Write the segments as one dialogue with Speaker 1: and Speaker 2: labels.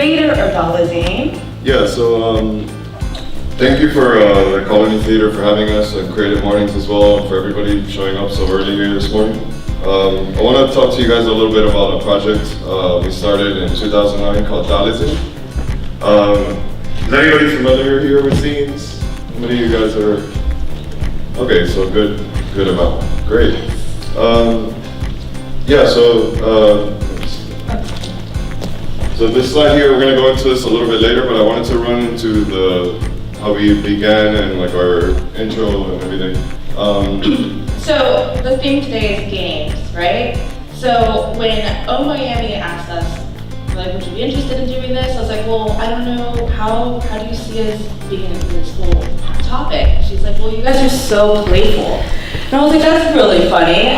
Speaker 1: creator of Zine.
Speaker 2: Yeah, so thank you for the Colony Theater for having us, and Creative Mornings as well, and for everybody showing up so early here this morning. I want to talk to you guys a little bit about a project we started in 2009 called Zine. Is anybody familiar here with zines? How many of you guys are? Okay, so good amount. Great. Yeah, so this slide here, we're going to go into this a little bit later, but I wanted to run into how we began and like our intro and everything.
Speaker 1: So the theme today is games, right? So when O Miami asked us, like, would you be interested in doing this? I was like, well, I don't know, how do you see us being into this whole topic? She's like, well, you guys are so playful. And I was like, that's really funny.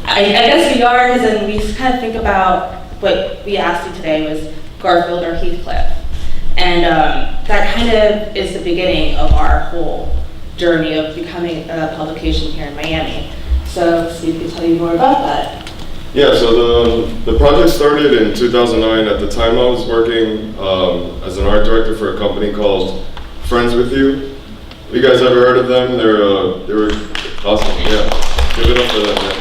Speaker 1: I guess we are, because then we kind of think about what we asked you today was Garfield or Heathcliff. And that kind of is the beginning of our whole journey of becoming a publication here in Miami. So Steve can tell you more about that.
Speaker 2: Yeah, so the project started in 2009. At the time I was working as an art director for a company called Friends With You. Have you guys ever heard of them? They were awesome, yeah. Give it up for them, man.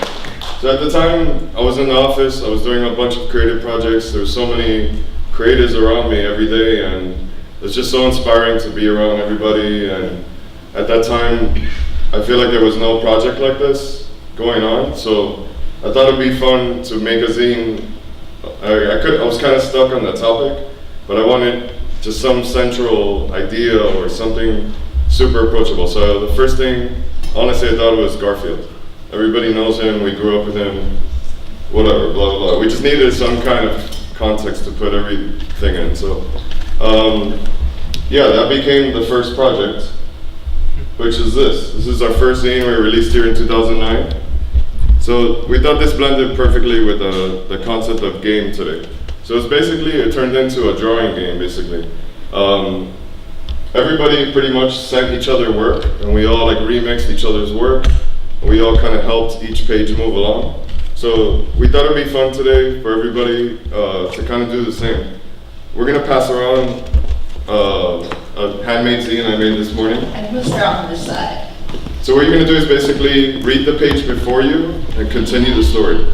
Speaker 2: So at the time I was in the office, I was doing a bunch of creative projects. There were so many creatives around me every day, and it's just so inspiring to be around everybody. And at that time, I feel like there was no project like this going on, so I thought it'd be fun to make a zine. I was kind of stuck on the topic, but I wanted just some central idea or something super approachable. So the first thing, honestly, I thought was Garfield. Everybody knows him, we grew up with him, whatever, blah, blah, blah. We just needed some kind of context to put everything in. So, yeah, that became the first project, which is this. This is our first zine we released here in 2009. So we thought this blended perfectly with the concept of game today. So it's basically, it turned into a drawing game, basically. Everybody pretty much sent each other work, and we all like remixed each other's work. We all kind of helped each page move along. So we thought it'd be fun today for everybody to kind of do the same. We're gonna pass around a handmade zine I made this morning.
Speaker 1: And we'll start on this side.
Speaker 2: So what you're gonna do is basically read the page before you and continue the story.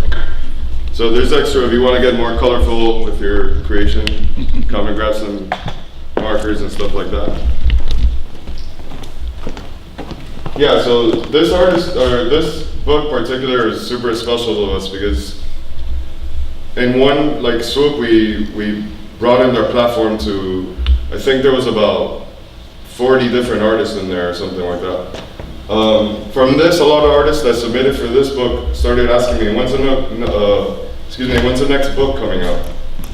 Speaker 2: So there's extra, if you wanna get more colorful with your creation, come and grab some markers and stuff like that. Yeah, so this artist, or this book in particular is super special to us because in one like swoop we broadened our platform to, I think there was about 40 different artists in there or something like that. From this, a lot of artists that submitted for this book started asking me, when's the next book coming out?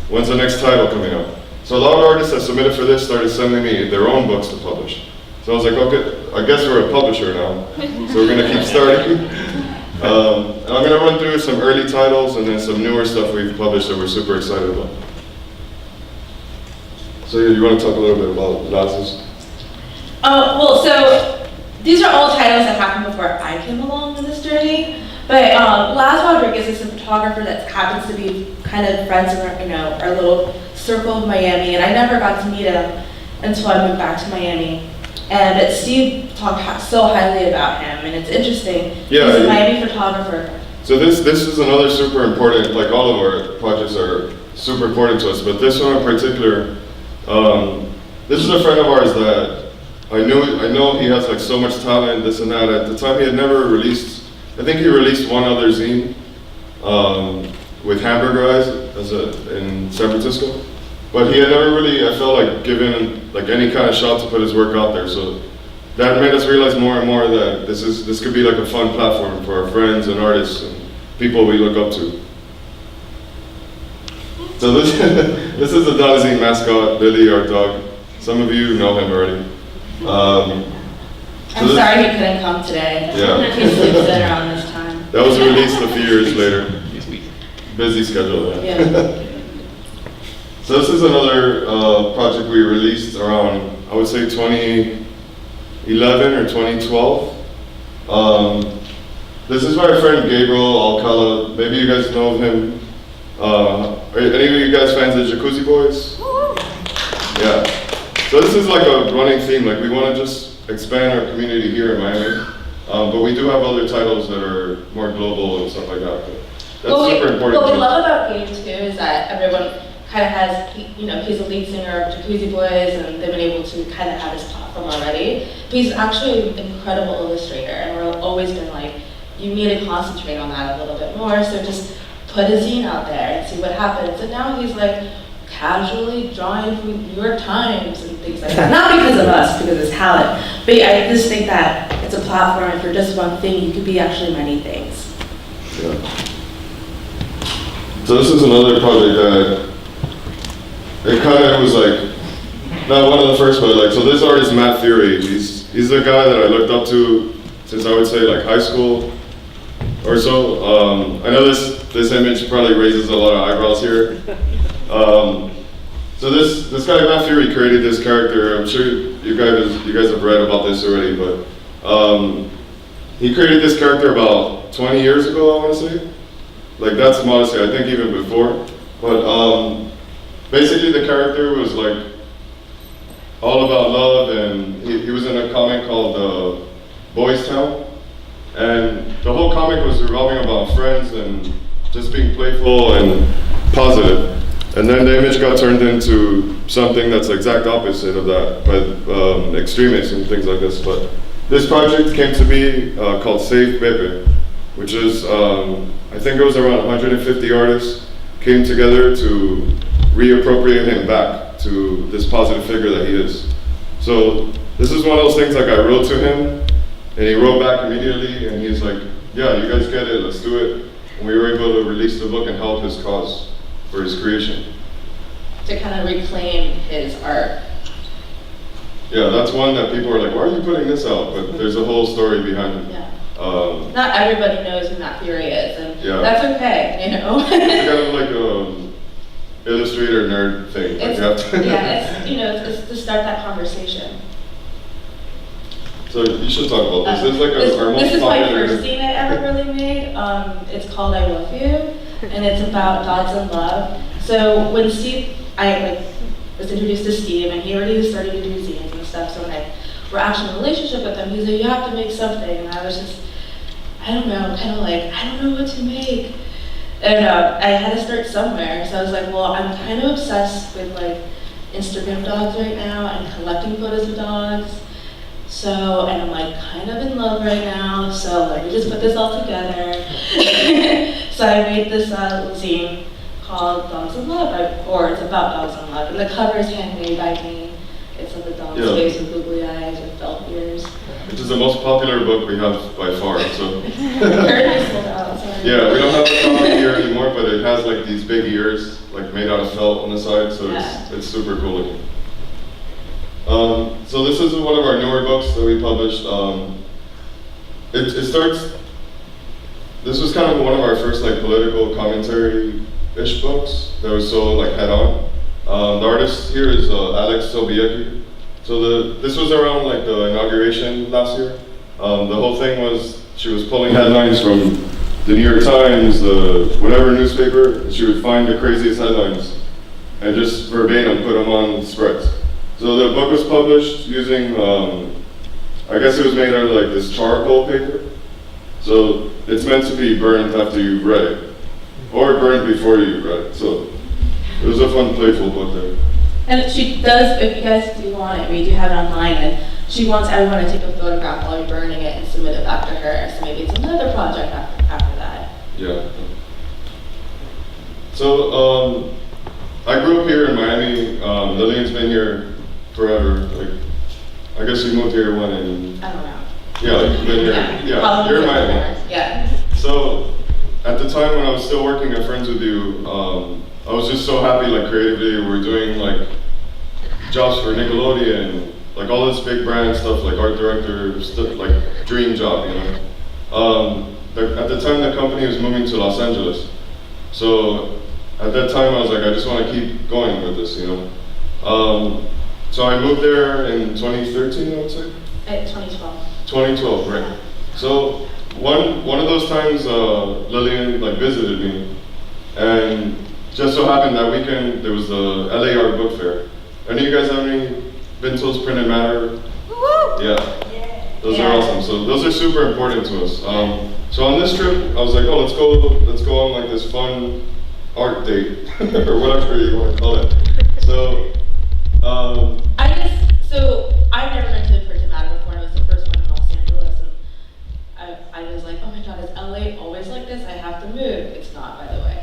Speaker 2: When's the next title coming out? So a lot of artists that submitted for this started sending me their own books to publish. So I was like, okay, I guess we're a publisher now, so we're gonna keep starting. And I'm gonna run through some early titles and then some newer stuff we've published that we're super excited about. So you wanna talk a little bit about Laz's?
Speaker 1: Well, so these are all titles that happened before I came along in this journey. But Laz Rodriguez is a photographer that happens to be kind of friends in our little circle of Miami, and I never got to meet him until I moved back to Miami. And Steve talked so highly about him, and it's interesting.
Speaker 2: Yeah,
Speaker 1: he's a Miami photographer.
Speaker 2: So this is another super important, like all of our projects are super important to us, but this one in particular, this is a friend of ours that I know he has like so much talent, this and that. At the time he had never released, I think he released one other zine with Hamburger Eyes in San Francisco. But he had never really, I felt like, given like any kind of shot to put his work out there. So that made us realize more and more that this could be like a fun platform for our friends and artists and people we look up to. So this is the Zine mascot, Billy, our dog. Some of you know him already.
Speaker 1: I'm sorry he couldn't come today.
Speaker 2: Yeah.
Speaker 1: He sleeps in around this time.
Speaker 2: That was released a few years later. Busy schedule.
Speaker 1: Yeah.
Speaker 2: So this is another project we released around, I would say 2011 or 2012. This is my friend Gabriel Alcala. Maybe you guys know of him. Are any of you guys fans of Jacuzzi Boys? Yeah. So this is like a running theme. Like we want to just expand our community here in Miami, but we do have other titles that are more global and stuff like that. But that's super important.
Speaker 1: What we love about Game too is that everyone kind of has, he's the lead singer of Jacuzzi Boys, and they've been able to kind of have his platform already. But he's actually an incredible illustrator, and we've always been like, you need to concentrate on that a little bit more. So just put a zine out there and see what happens. And now he's like casually drawing for New York Times and things like that. Not because of us, because of his talent, but I just think that it's a platform, and for just one thing, you could be actually many things.
Speaker 2: Yeah. So this is another project that it kind of was like, not one of the first, but like, so this artist, Matt Fury, he's the guy that I looked up to since I would say like high school or so. I know this image probably raises a lot of eyebrows here. So this guy, Matt Fury, created this character. I'm sure you guys have read about this already, but he created this character about 20 years ago, I want to say. Like that's modesty, I think even before. But basically the character was like all about love, and he was in a comic called Boys Town. And the whole comic was revolving about friends and just being playful and positive. And then the image got turned into something that's the exact opposite of that, by extremists and things like this. But this project came to be called Save Pepe, which is, I think it was around 150 artists came together to reappropriate him back to this positive figure that he is. So this is one of those things like I wrote to him, and he wrote back immediately, and he's like, yeah, you guys get it, let's do it. And we were able to release the book and help his cause for his creation.
Speaker 1: To kind of reclaim his art.
Speaker 2: Yeah, that's one that people are like, why are you putting this out? But there's a whole story behind it.
Speaker 1: Yeah. Not everybody knows who Matt Fury is, and that's okay,
Speaker 2: It's kind of like an illustrator nerd thing.
Speaker 1: It's to start that conversation.
Speaker 2: So you should talk about this. This is like our most
Speaker 1: This is my
Speaker 2: popular.
Speaker 1: first zine I ever really made. It's called I Love You, and it's about dogs and love. So when I was introduced to Steve, and he already started to do zines and stuff. So when we're actually in a relationship with him, he's like, you have to make something, and I was just, I don't know, kind of like, I don't know what to make. And I had to start somewhere, so I was like, well, I'm kind of obsessed with like Instagram dogs right now and collecting photos of dogs. So, and I'm like kind of in love right now, so let me just put this all together. So I made this zine called Dogs in Love, or it's about dogs in love, and the cover is handmade by me. It's of a dog's face with googly eyes and felt ears.
Speaker 2: Which is the most popular book we have by far. So.
Speaker 1: Currently sold out, sorry.
Speaker 2: Yeah, we don't have a comic here anymore, but it has like these big ears, like made out of felt on the side, so it's super cool looking. So this is one of our newer books that we published. It starts. This was kind of one of our first like political commentary-ish books that was so like head-on. The artist here is Alex Sobiecki. So this was around like the inauguration last year. The whole thing was she was pulling headlines from the New York Times, the whatever newspaper, and she would find the craziest headlines and just verbatim put them on spreads. So the book was published using, I guess it was made out of like this charcoal paper. So it's meant to be burned after you've read it, or burned before you read it. So it was a fun, playful book there.
Speaker 1: And she does, if you guys do want it, we do have it online, and she wants everyone to take a photograph while you're burning it and submit it back to her. So maybe it's another project after that.
Speaker 2: Yeah. So I grew up here in Miami. Lillian's been here forever. Like, I guess you moved here when in?
Speaker 1: I don't know.
Speaker 2: Yeah, like you've been here. Yeah, you're in Miami.
Speaker 1: Yeah.
Speaker 2: So at the time when I was still working at Friends with You, I was just so happy, like creatively, we were doing like jobs for Nickelodeon, like all this big brand stuff, like art director stuff, like dream job, you know. At the time, the company was moving to Los Angeles, so at that time I was like, I just want to keep going with this, you know. So I moved there in 2013, I would say.
Speaker 1: 2012.
Speaker 2: 2012, right? So one of those times, Lillian like visited me, and just so happened that weekend there was the LA Art Book Fair, Any of you guys have any been to printed matter? Yeah. Those are awesome. So those are super important to us. So on this trip, I was like, oh, let's go on like this fun art date or whatever you want to call it. So
Speaker 1: I've never been to the Printed Matter before. It was the first one in Los Angeles, and I was like, oh my God, is LA always like this? I have to move. It's not, by the way.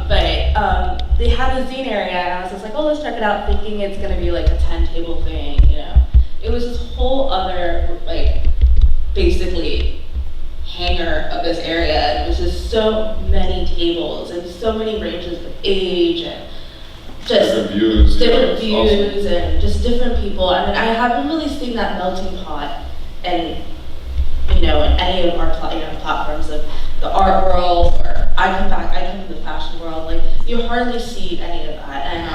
Speaker 1: But they had the Zine area, and I was just like, oh, let's check it out, thinking it's gonna be like a 10-table thing, you know. It was this whole other, like, basically hangar of this area, and it was just so many tables and so many ranges of age and just
Speaker 2: different views,
Speaker 1: awesome. And just different people. I mean, I haven't really seen that melting pot, and in any of our platforms of the art world, or I come from the fashion world. Like, you hardly see any of that, and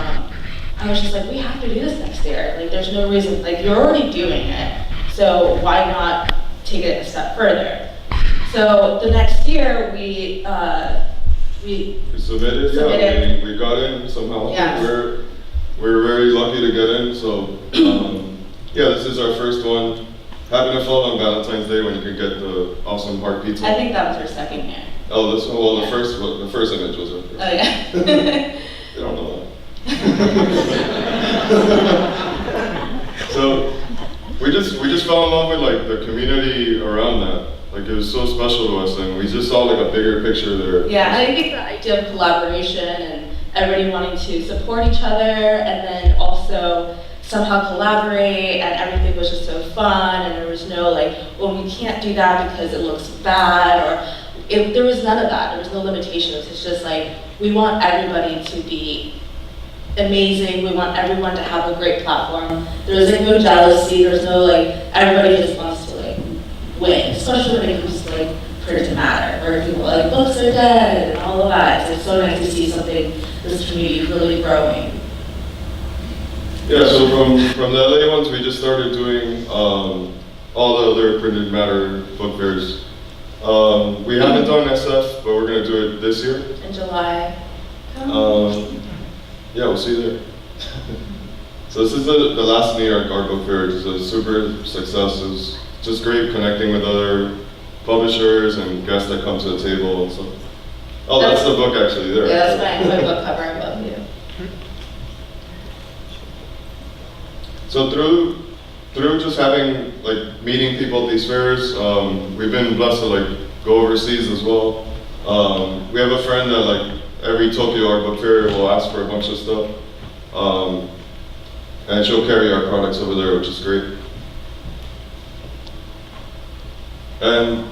Speaker 1: I was just like, we have to do this next year. Like, there's no reason. Like, you're already doing it, so why not take it a step further? So the next year we
Speaker 2: submitted. Yeah, we got in somehow.
Speaker 1: Yes.
Speaker 2: We're very lucky to get in. So yeah, this is our first one. Happened to fall on Valentine's Day when you could get the awesome heart pizza.
Speaker 1: I think that was your second year.
Speaker 2: Oh,
Speaker 1: Yeah.
Speaker 2: the first image was our first.
Speaker 1: Oh yeah.
Speaker 2: They don't know that. So we just fell in love with like the community around that. Like, it was so special to us, and we just saw like a bigger picture there.
Speaker 1: Yeah, I think the idea of collaboration and everybody wanting to support each other, and then also somehow collaborate, and everything was just so fun, and there was no like, well, we can't do that because it looks bad, or there was none of that. There was no limitations. It's just like, we want everybody to be amazing. We want everyone to have a great platform. There's like no jealousy. There's no like, everybody just wants to like win, especially when it comes to like Printed Matter, where people are like, books are dead and all of that. It's so nice to see something, this community really growing.
Speaker 2: Yeah, so from the LA ones, we just started doing all the other Printed Matter book fairs. We haven't done SF, but we're going to do it this year.
Speaker 1: In July.
Speaker 2: Yeah, we'll see you there. So this is the last New York Art Book Fair. It's a super success. It's just great connecting with other publishers and guests that come to the table and stuff. Oh, that's the book actually there.
Speaker 1: Yeah, that's my book cover. I love you.
Speaker 2: So through just having like meeting people at these fairs, we've been blessed to like go overseas as well. We have a friend that like every Tokyo Art Book Fair will ask for a bunch of stuff, and she'll carry our products over there, which is great. And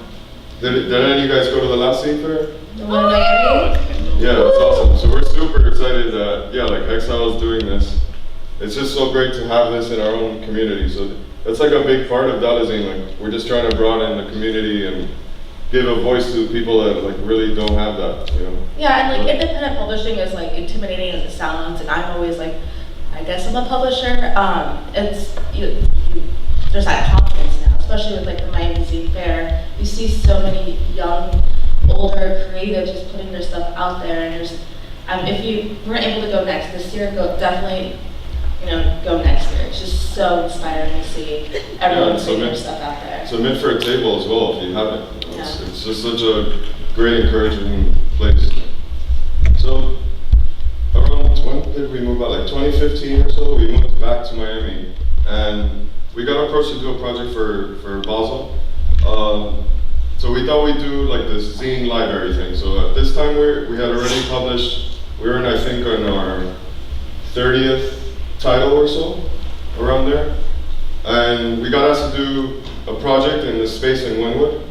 Speaker 2: did any of you guys go to the last Zine fair?
Speaker 1: The one in Miami?
Speaker 2: Yeah, that's awesome. So we're super excited that like Exile is doing this. It's just so great to have this in our own community. So that's like a big part of Zine. Like, we're just trying to broaden the community and give a voice to people that like really don't have that, you know?
Speaker 1: Yeah, and like independent publishing is like intimidating as it sounds, and I'm always like, I guess I'm a publisher. There's that confidence now, especially with like the Miami Zine Fair. You see so many young, older creatives just putting their stuff out there, and there's, if you weren't able to go this year, definitely go next year. It's just so inspiring to see everyone putting their stuff out there.
Speaker 2: Submit for a table as well if you haven't.
Speaker 1: Yeah.
Speaker 2: It's just such a great, encouraging place. So around when did we move out? Like 2015 or so, we moved back to Miami, and we got approached to do a project for Basel. So we thought we'd do like this zine library thing. So at this time we had already published. We were I think on our 30th title or so, around there. And we got asked to do a project in this space in Wynwood.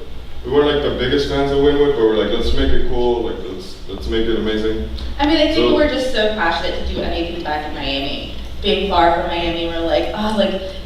Speaker 2: We weren't like the biggest fans of Wynwood, but we're like, let's make it cool, like let's make it amazing.
Speaker 1: I mean, I think we're just so passionate to do anything back in Miami. Being far from Miami, we're like,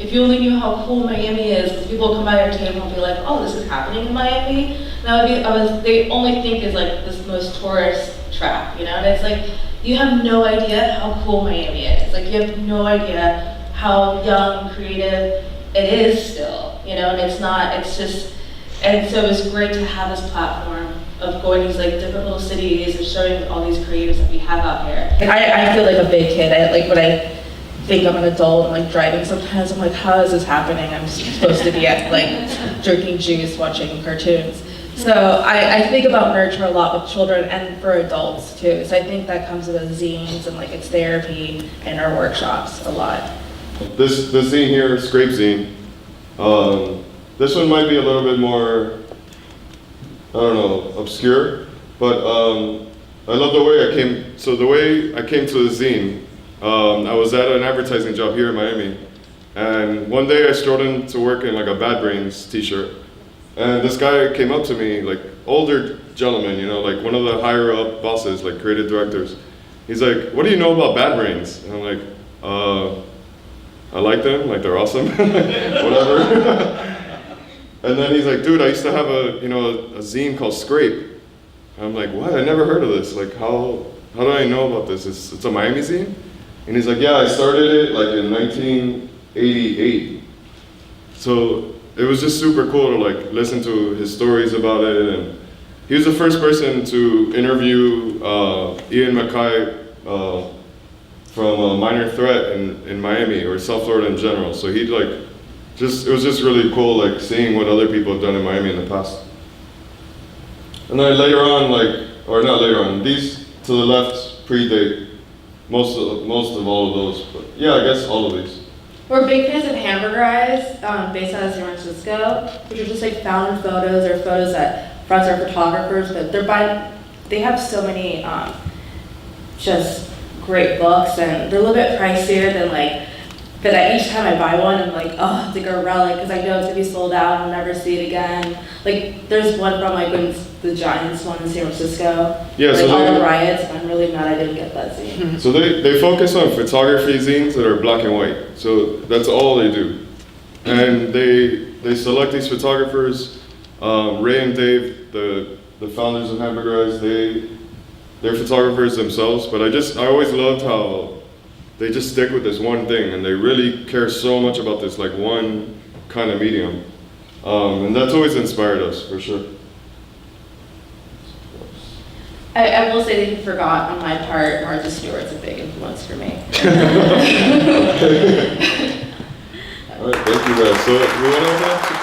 Speaker 1: if you only knew how cool Miami is, because people come by our table and be like, oh, this is happening in Miami. They only think is like this most tourist trap, and it's like, you have no idea how cool Miami is. Like, you have no idea how young, creative it is still, and it's not, it's just, and so it's great to have this platform of going to these like different little cities and showing all these creatives that we have out here. I feel like a big kid. When I think I'm an adult and like driving sometimes, I'm like, how is this happening? I'm supposed to be at like drinking juice, watching cartoons. So I think about nurture a lot with children and for adults too. So I think that comes with zines and like it's therapy and our workshops a lot.
Speaker 2: This zine here, Scrape Zine. This one might be a little bit more, I don't know, obscure, but I love the way I came. So the way I came to the zine, I was at an advertising job here in Miami, and one day I strolled into work in like a Bad Brains t-shirt, and this guy came up to me, like older gentleman, you know, like one of the higher up bosses, like creative directors. He's like, "What do you know about Bad Brains?" And I'm like, I like them, like they're awesome, whatever. And then he's like, "Dude, I used to have a zine called Scrape." And I'm like, "What? I never heard of this. Like, how do I know about this? It's a Miami zine?" And he's like, "Yeah, I started it like in 1988." So it was just super cool to like listen to his stories about it. And he was the first person to interview Ian Mackay from Minor Threat in Miami, or South Florida in general. So he'd like, it was just really cool like seeing what other people have done in Miami in the past. And then later on, these to the left predate most of all of those, but yeah, I guess all of these.
Speaker 1: We're big fans of Hamburger Eyes, based out of San Francisco, which are just like found photos or photos that fronts are photographers, but they have so many just great books, and they're a little bit pricier than like, but each time I buy one, I'm like, oh, it's like a relic, because I know it's gonna be sold out, I'll never see it again. Like, there's one from like when the Giants won in San Francisco,
Speaker 2: Yeah,
Speaker 1: like
Speaker 2: so
Speaker 1: all the riots, and I'm really mad I didn't get that zine.
Speaker 2: So they focus on photography zines that are black and white. So that's all they do. And they select these photographers. Ray and Dave, the founders of Hamburger Eyes, they're photographers themselves, but I always loved how they just stick with this one thing, and they really care so much about this like one kind of medium. And that's always inspired us, for sure.
Speaker 1: I will say that you forgot on my part, Martha Stewart's a big influence for me.
Speaker 2: All right, thank you guys. So we want to